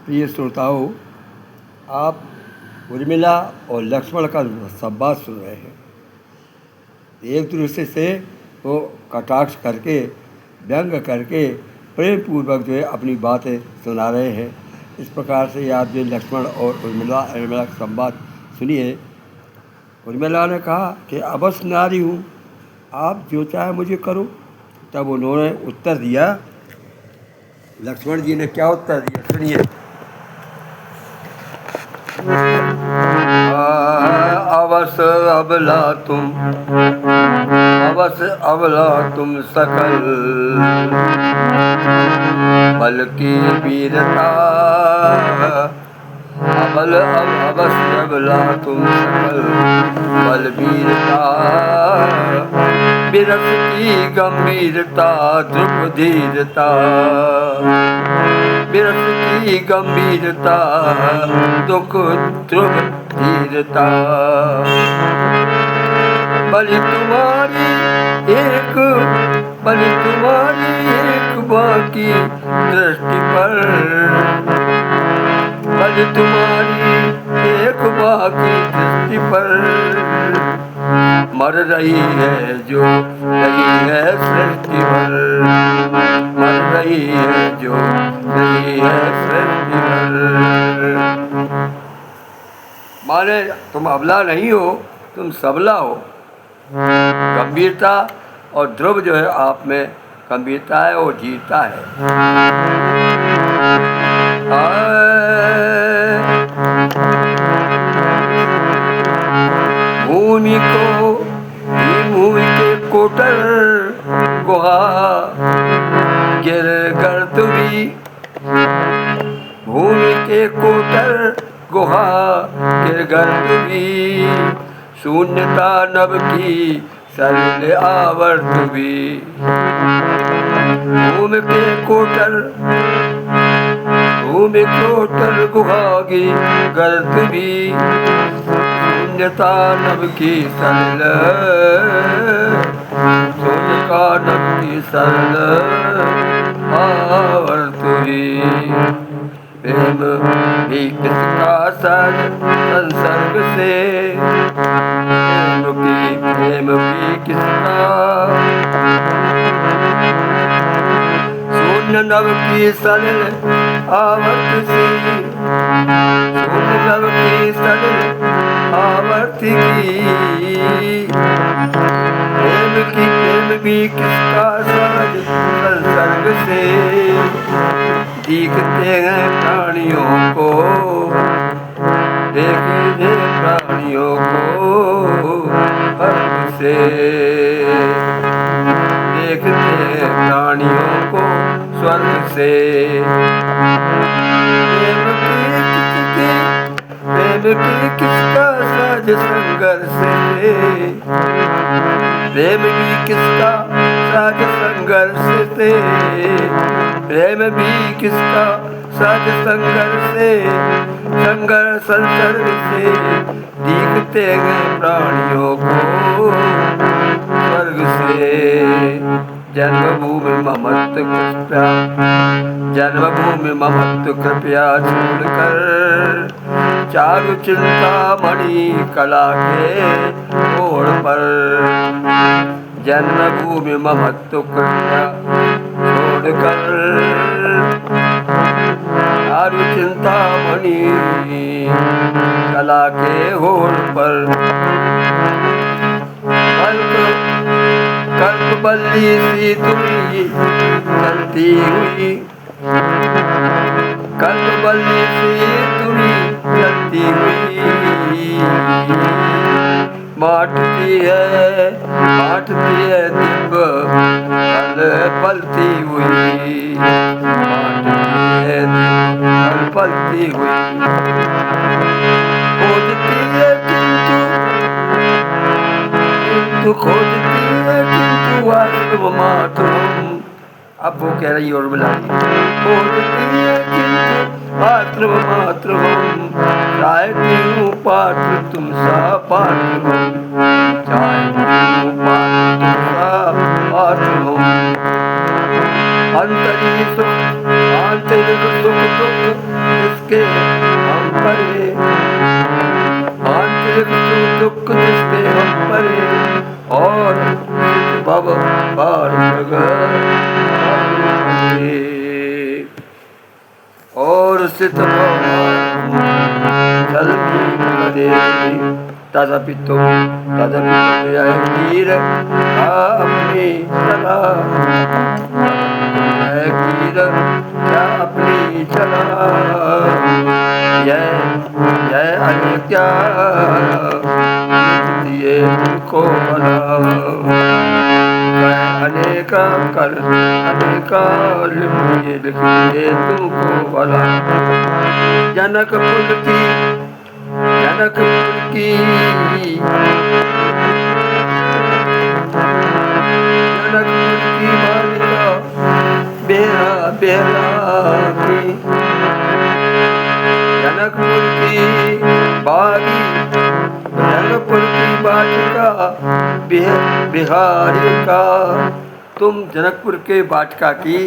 प्रिय श्रोताओं, आप उर्मिला और लक्ष्मण का संवाद सुन रहे हैं। एक दूसरे से वो कटाक्ष करके, व्यंग करके, प्रेम पूर्वक जो है अपनी बातें सुना रहे हैं। इस प्रकार से आप जो लक्ष्मण और उर्मिला का संवाद सुनिए। उर्मिला ने कहा कि अवश्य नारी हूँ, आप जो चाहे मुझे करो। तब उन्होंने उत्तर दिया, लक्ष्मण जी ने क्या उत्तर दिया सुनिए। अवश्य अबला तुम, अवश्य अबला तुम सकल, बल की वीरता, अवश्य अबला तुम सकल, बल वीरता, बिरस की गंभीरता, ध्रुव धीरता, बिरस की गंभीरता, दुख ध्रुव धीरता, बलि तुम्हारी एक, बलि तुम्हारी एक बाकी दृष्टि पर, बलि तुम्हारी एक बाकी दृष्टि पर, मर रही है जो रही है सृष्टि पर, मर रही है जो रही है सृष्टि पर। माने तुम अबला नहीं हो, तुम सबला हो। गंभीरता और ध्रुव जो है आप में गंभीरता है और जीता है। भूमि को भूमि के कोटर गुहा गिर गर्द भी, भूमि के कोटर गुहा गिर गर्द भी, शून्यता नभ की सरल आवर्त भी, भूमि के कोटर, भूमि कोटर गुहा की गर्द भी, शून्यता नभ की सरल, शून्यता नभ की सरल आवर्त भी, प्रेम भी किसका सर संसर्ग से, प्रेम भी किसका, शून्य नभ की सरल आवर्त से, शून्य नभ की सरल आवर्त की, प्रेम भी किसका साज संसर्ग से, दिखते हैं प्राणियों को, देखते प्राणियों को हर्ष से, देखते हैं प्राणियों को स्वर्ग से, प्रेम की किसका साज संघर्ष से, प्रेम भी किसका साज संघर्ष से, प्रेम भी किसका साज संघर्ष से, संघर्ष संसर्ग से, दिखते हैं प्राणियों को स्वर्ग से। जन्मभूमि ममत्व कृपया, जन्मभूमि ममत्व कृपया छोड़कर, चारु चिंतामणि कला के ओर पर, जन्मभूमि ममत्व कृपया छोड़कर, चारु चिंतामणि कला के ओर पर, कल्पवल्ली सी तुरी चलती हुई, कल्पवल्ली सी तुरी चलती हुई, बांटती है दिव्य फल पलती हुई, बांटती है फल पलती हुई, खोजती है किंतु खोजती है किंतु आत्म मातृम। अब वो कह रही और बुला रही, खोजती है किंतु आत्म मातृम, चाहती हूँ पात्र तुम सा पात्र हूँ, चाहती हूँ पात्र तुम सा पात्र हूँ, अंतरी सुख आंतरिक सुख दुख जिसके हम परे, आंतरिक दुख जिसके हम परे, और भव पार और सिद्ध जल की मदे तदपि तुम कीर अपनी चला, कीर क्या अपनी चला, यह क्या दिए तुमको भला, अनेका कर अनेका लिख दिए तुमको भला। जनकपुर की बालिका बेरा बेरा की, जनकपुर की बालिका बिहारी का, तुम जनकपुर के बाटिका की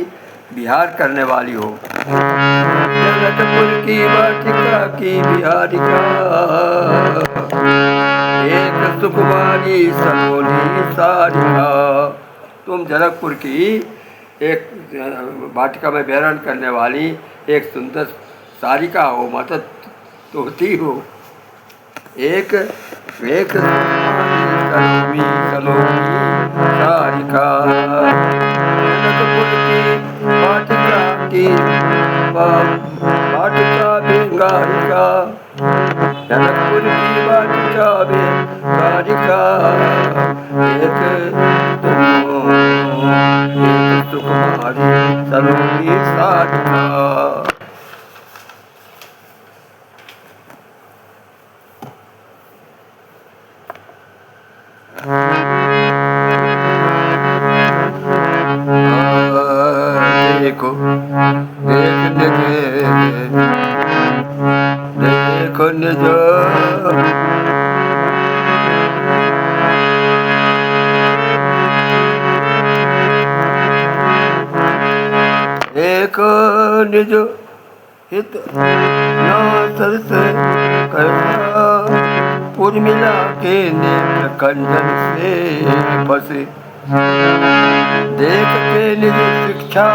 बिहार करने वाली हो। जनकपुर की बाटिका की बिहारिका, एक सुकुमारी सलोनी सारिका, तुम जनकपुर की एक बाटिका में विहरण करने वाली एक सुंदर सारिका हो, मतलब तोती हो। एक सलोनी सारिका, जनकपुर की बाटिका बेंगारिका, जनकपुर की बाटिका बेंगारिका, एक सुकुमारी सलोनी सारिका। देखो निज एक निज हित ना सरस करना, उर्मिला के नेत्र कंजन से फंसे, देख के निज शिक्षा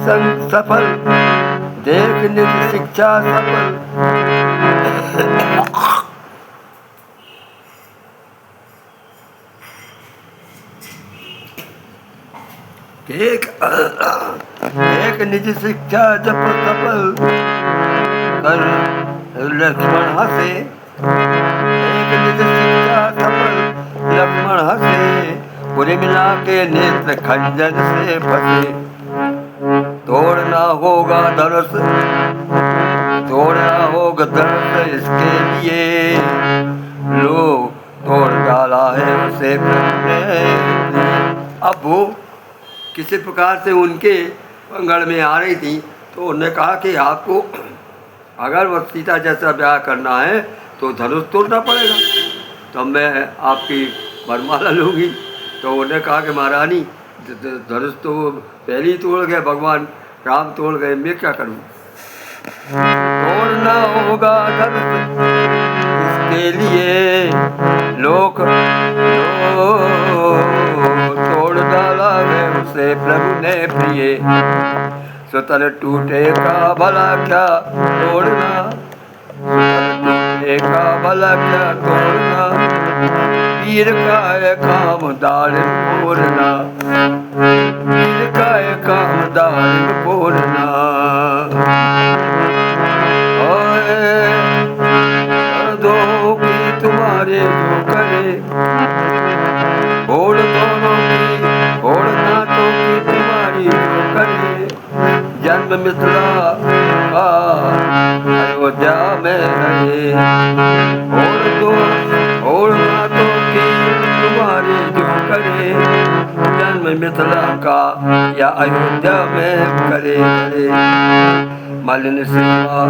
संग सफल, देख निज शिक्षा सफल, एक निज शिक्षा जप सफल कर लक्ष्मण हंसे, एक निज शिक्षा सफल लक्ष्मण हंसे, उर्मिला के नेत्र खंजन से फंसे, तोड़ना होगा धनुष इसके लिए, लो तोड़ डाला है उसे प्रभु ने। अब वो किसी प्रकार से उनके पंगड़ में आ रही थी, तो उन्होंने कहा कि आपको अगर वो सीता जैसा ब्याह करना है तो धनुष तोड़ना पड़ेगा, तो मैं आपकी वरमाला लूँगी। तो उन्होंने कहा कि महारानी धनुष तो पहले ही तोड़ गए, भगवान राम तोड़ गए, मैं क्या करूँ। तोड़ना होगा धनुष इसके लिए, लोक तोड़ डाला है उसे प्रभु ने प्रिय, स्वतन टूटे का भला क्या तोड़ना, टूटे का भला क्या तोड़ना, वीर का है काम दारिम बोलना, वीर का है काम दारिम बोलना। दो की तुम्हारे जो करे, होड़ दोनों की होड़ नाथों की तुम्हारी जो करे, जन्म मिथिला का अयोध्या में रहे, होड़ नाथों की तुम्हारी जो करे, जन्म मिथिला का या अयोध्या में करे। मलिन सेवा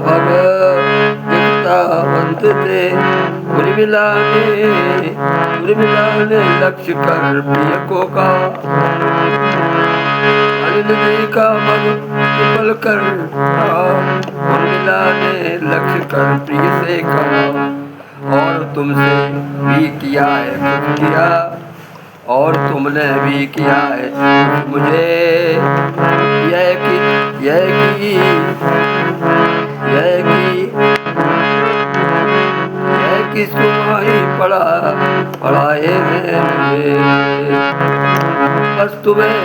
भगवंत थे, उर्मिला ने लक्ष्य कर प्रिय को का, मलिन जी का मन संभाल कर उर्मिला ने लक्ष्य कर प्रिय से कहा, और तुमसे भी किया है कुछ किया, और तुमने भी किया है कुछ मुझे, यह कि तुम्हारी पढ़ाए हैं मुझे, बस तुम्हें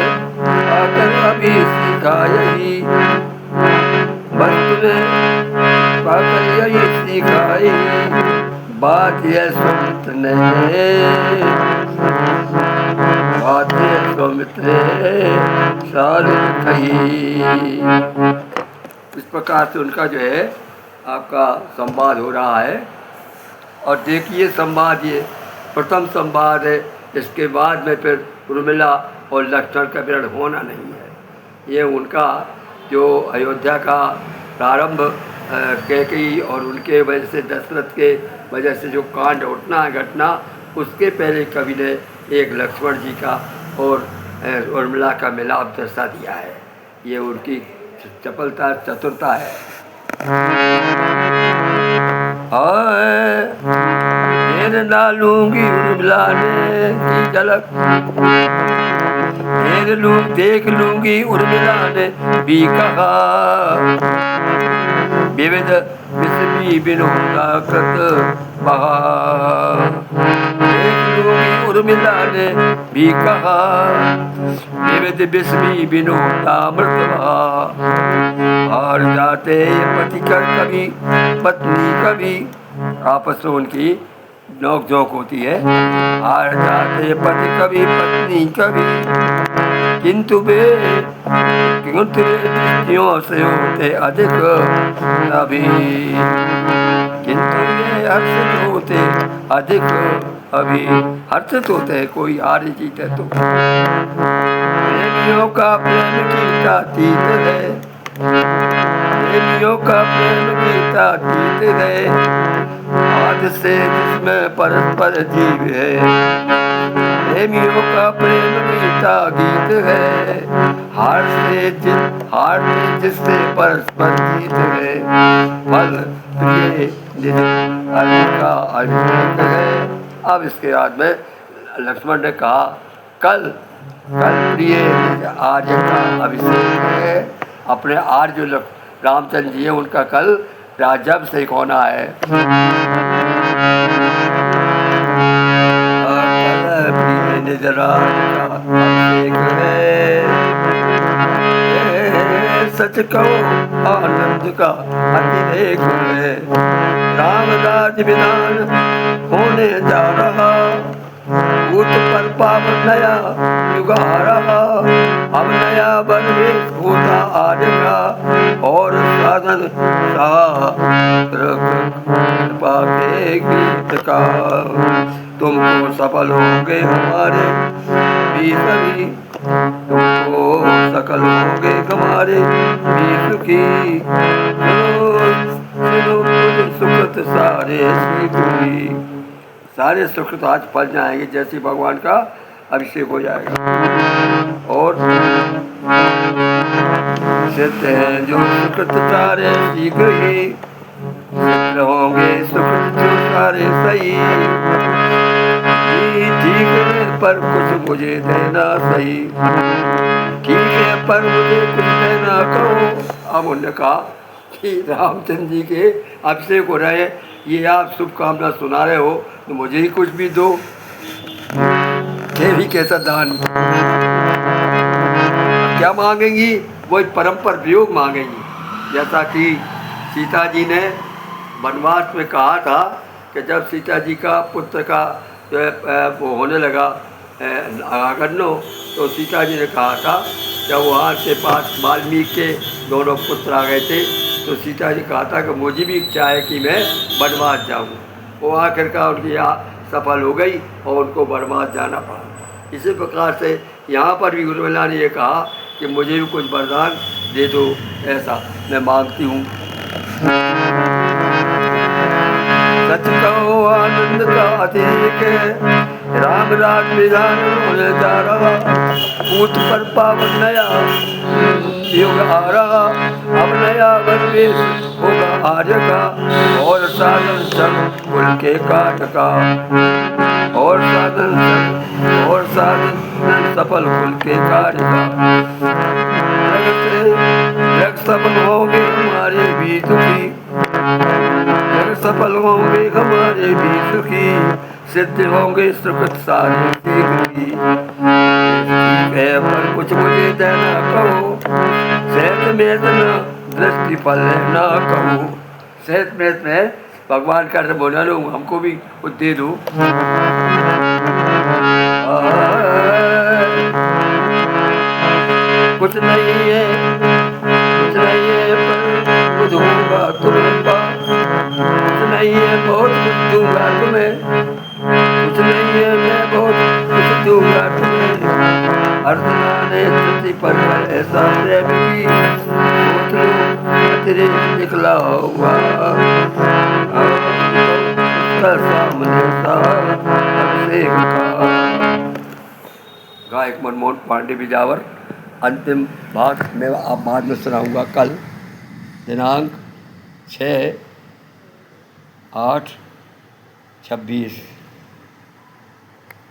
आकर अभी सीखा यही, बस तुम्हें पाकर यही सीखा यही, बात यह सुमित्र ने, बात यह सुमित्र सारी कही। इस प्रकार से उनका जो है आपका संवाद हो रहा है। और देखिए संवाद ये प्रथम संवाद है, इसके बाद में फिर उर्मिला और लक्ष्मण का विरण होना नहीं है। ये उनका जो अयोध्या का प्रारंभ कैकेयी और उनके वजह से दशरथ के वजह से जो कांड उठना घटना, उसके पहले कवि ने एक लक्ष्मण जी का और उर्मिला का मिलाप दर्शा दिया है। ये उनकी चपलता चतुरता है। फिर डालूंगी उर्मिला ने की झलक, फिर देख लूंगी उर्मिला ने भी कहा, विविध विस्मी विनोदाकृत बहा, देख लूंगी उर्मिला ने भी कहा, विविध विस्मी विनोदामृत बहा, हार जाते पति कर कभी पत्नी कभी, आपस में उनकी नोक झोंक होती है। हार जाते पति कभी पत्नी कभी, किंतु वे दृष्टियों से होते अधिक अभी, किंतु वे हर्षित होते अधिक अभी, हर्षित होते हैं कोई हार जीते तो। प्रेमियों का प्रेम गीता अतीत है, प्रेमियों का प्रेम गीता अतीत है, आज से जिसमें परस्पर जीव है, प्रेमियों का प्रेम गीता गीत है, हार से जिससे परस्पर जीत है, फल प्रिय निज अर्थ का अभिषेक है। अब इसके बाद में लक्ष्मण ने कहा, कल प्रिय निज आर्य का अभिषेक है। अपने आर्य जो रामचंद्र जी है उनका कल राज्याभिषेक होना है। निज राज्य का अभिषेक है, सच कहो आनंद का अतिरेक है, राम राज विधान होने जा रहा, भूत पर पावन नया युग आ रहा, अब नया बनवेश होता आएगा, और साधन कृपा के गीत का, तुमको सफल होंगे हमारे भी सभी, तुमको सकल होंगे हमारे भी सुखी, सुकृत सारे सीखी, सारे सुकृत आज फल जाएंगे जैसे भगवान का अभिषेक हो जाएगा। और सिद्ध हैं जो सुकृत सारे शीघ्र ही, सिद्ध होंगे सुकृत जो सारे सही, ठीक है पर कुछ मुझे देना सही, ठीक है पर मुझे कुछ देना कहो। अब उन्होंने कहा कि रामचंद्र जी के अभिषेक हो रहे, ये आप शुभकामना सुना रहे हो, तो मुझे ही कुछ भी दो। देवी कैसा दान, क्या मांगेंगी? वही परम्पर वियोग मांगेंगी। जैसा कि सीता जी ने वनवास में कहा था कि जब सीता जी का पुत्र का वो होने लगा आगन्नो, तो सीता जी ने कहा था, जब वहाँ के पास वाल्मीकि के दोनों पुत्र आ गए थे, तो सीता जी कहा था कि मुझे भी इच्छा है कि मैं वनवास जाऊँ। वो आखिरकार उनकी सफल हो गई और उनको वनवास जाना पड़ा। इसी प्रकार से यहाँ पर भी उर्मिला ने ये कहा कि मुझे भी कुछ वरदान दे दो, ऐसा मैं मांगती हूँ। सच कहो आनंद का अतिरेक है, राम राज विधान होने जा रहा, भूत पर पावन नया युग आ रहा, अब नया गणवेश होगा आर्य का, और साधन सब कुल के काट का, और साधन सफल कुल के कार्य का। जग सफल होंगे हमारे भी दुखी, जग सफल होंगे हमारे भी सुखी, सिद्ध होंगे सुकृत सारे शीघ्र ही। ठीक है पर कुछ मुझे देना कहो, सहत में न दृष्टि फल ना कहो। सहत में भगवान का बोला लो, हमको भी कुछ दे दो। कुछ नहीं है पर कुछ दूंगा तुम्हें, कुछ नहीं है बहुत कुछ दूंगा तुम्हें, कुछ नहीं है मैं बहुत कुछ दूंगा तुम्हें। अर्चना ने धरती पर ऐसा प्रेम की, सोच लो तेरे निकला हुआ सामने से गायक मनमोहन पांडे बिजावर। अंतिम भाग मैं आप बाद में सुनाऊंगा कल, दिनांक 6/8/26।